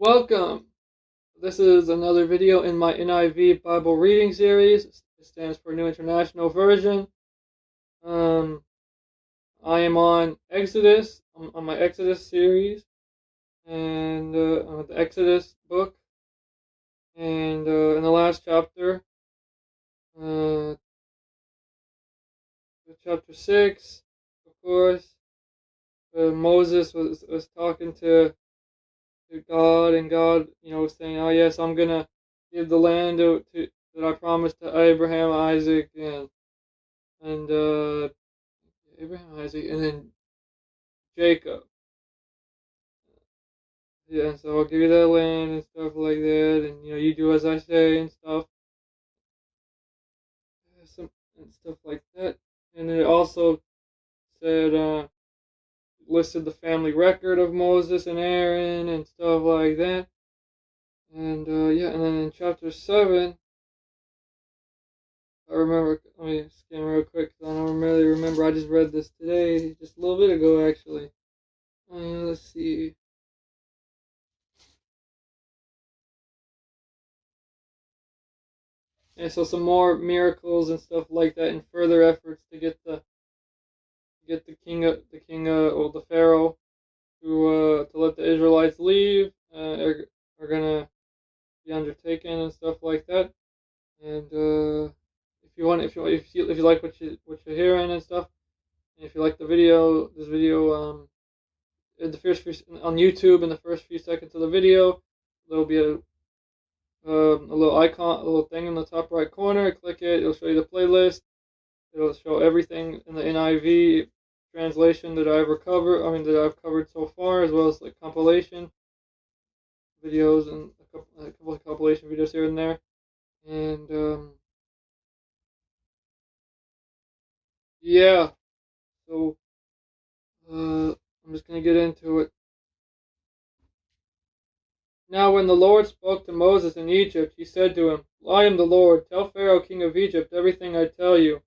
Welcome! This is another video in my NIV Bible reading series. It stands for New International Version. I am on Exodus, on my Exodus series, and I'm at the Exodus book. And in the last chapter, uh, chapter 6, of course, Moses was talking to God, and God, was saying, "Oh yes, I'm gonna give the land that I promised to Abraham, Isaac, and Abraham, Isaac, and then Jacob. Yeah, so I'll give you that land and stuff like that, and you do as I say and stuff, some and stuff like that." And it also said, listed the family record of Moses and Aaron and stuff like that. And yeah, and then in chapter 7. I remember, let me scan real quick because I don't really remember. I just read this today, just a little bit ago, actually. Let's see. And so some more miracles and stuff like that, and further efforts to get the or the Pharaoh to let the Israelites leave are gonna be undertaken and stuff like that. And if you like what you're hearing and stuff, and if you like this video, in the first few, on YouTube, in the first few seconds of the video, there'll be a little icon, a little thing in the top right corner. Click it; it'll show you the playlist. It'll show everything in the NIV translation that I've covered so far, as well as like compilation videos and a couple of compilation videos here and there. And yeah, so I'm just gonna get into it. Now when the Lord spoke to Moses in Egypt, he said to him, "I am the Lord. Tell Pharaoh, king of Egypt, everything I tell you."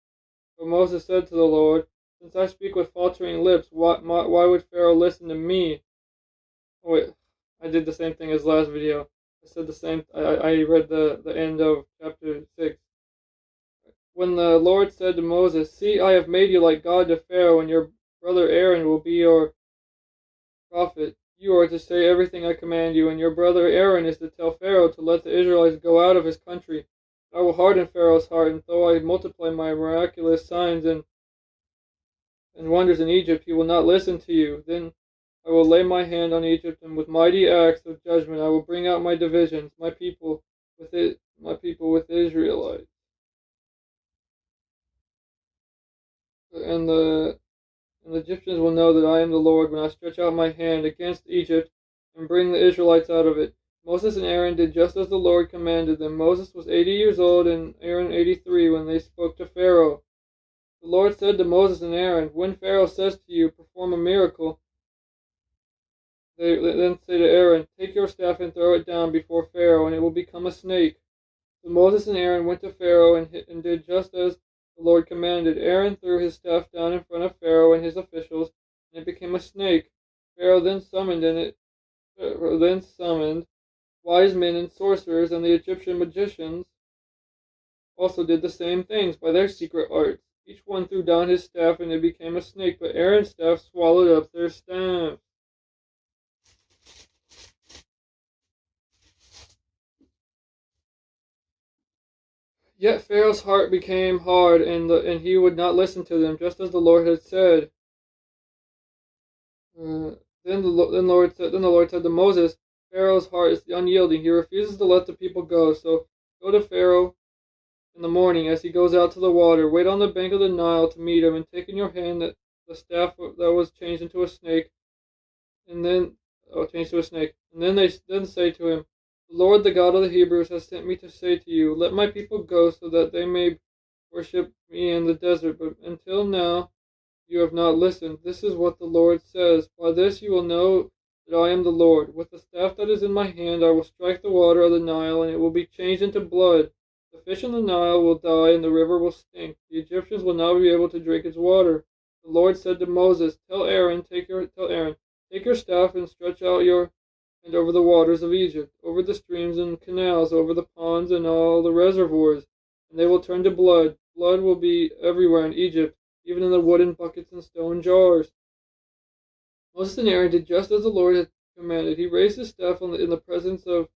But Moses said to the Lord, "Since I speak with faltering lips, why would Pharaoh listen to me?" Oh, wait, I did the same thing as last video. I said the same. I read the end of chapter 6. When the Lord said to Moses, "See, I have made you like God to Pharaoh, and your brother Aaron will be your prophet. You are to say everything I command you, and your brother Aaron is to tell Pharaoh to let the Israelites go out of his country. I will harden Pharaoh's heart, and though I multiply my miraculous signs and wonders in Egypt, he will not listen to you. Then I will lay my hand on Egypt, and with mighty acts of judgment I will bring out my divisions, my people with the Israelites. And the Egyptians will know that I am the Lord when I stretch out my hand against Egypt and bring the Israelites out of it." Moses and Aaron did just as the Lord commanded them. Moses was 80 years old and Aaron 83 when they spoke to Pharaoh. The Lord said to Moses and Aaron, "When Pharaoh says to you, 'Perform a miracle,' they then say to Aaron, 'Take your staff and throw it down before Pharaoh, and it will become a snake.'" So Moses and Aaron went to Pharaoh and did just as the Lord commanded. Aaron threw his staff down in front of Pharaoh and his officials, and it became a snake. Pharaoh then summoned wise men and sorcerers, and the Egyptian magicians also did the same things by their secret arts. Each one threw down his staff, and it became a snake, but Aaron's staff swallowed up their staff. Yet Pharaoh's heart became hard, and he would not listen to them, just as the Lord had said. Then the Lord said to Moses, "Pharaoh's heart is unyielding; he refuses to let the people go. So go to Pharaoh in the morning as he goes out to the water. Wait on the bank of the Nile to meet him, and take in your hand the staff that was changed into a snake, and then say to him, 'The Lord, the God of the Hebrews, has sent me to say to you, let my people go, so that they may worship me in the desert. But until now you have not listened. This is what the Lord says. By this you will know that I am the Lord. With the staff that is in my hand I will strike the water of the Nile, and it will be changed into blood. The fish in the Nile will die, and the river will stink. The Egyptians will not be able to drink its water.' The Lord said to Moses, Tell Aaron, take your staff and stretch out your and over the waters of Egypt, over the streams and canals, over the ponds and all the reservoirs, and they will turn to blood. Blood will be everywhere in Egypt, even in the wooden buckets and stone jars. Moses and Aaron did just as the Lord had commanded. He raised his staff in the presence of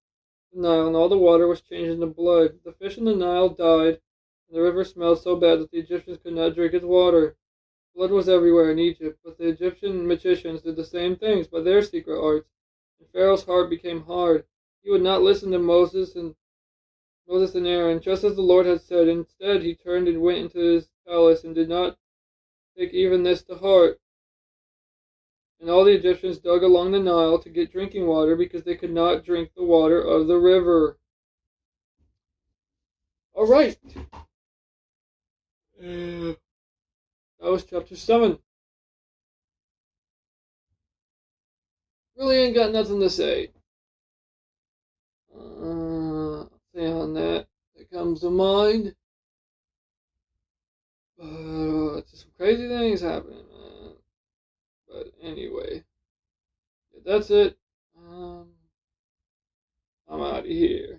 the Nile, and all the water was changed into blood. The fish in the Nile died, and the river smelled so bad that the Egyptians could not drink its water. Blood was everywhere in Egypt, but the Egyptian magicians did the same things by their secret arts, and Pharaoh's heart became hard. He would not listen to Moses and Aaron, just as the Lord had said. Instead, he turned and went into his palace and did not take even this to heart. And all the Egyptians dug along the Nile to get drinking water because they could not drink the water of the river. All right. That was chapter 7. Really ain't got nothing to say. Say on that comes to mind. Just some crazy things happening, man. But anyway, that's it. I'm out of here.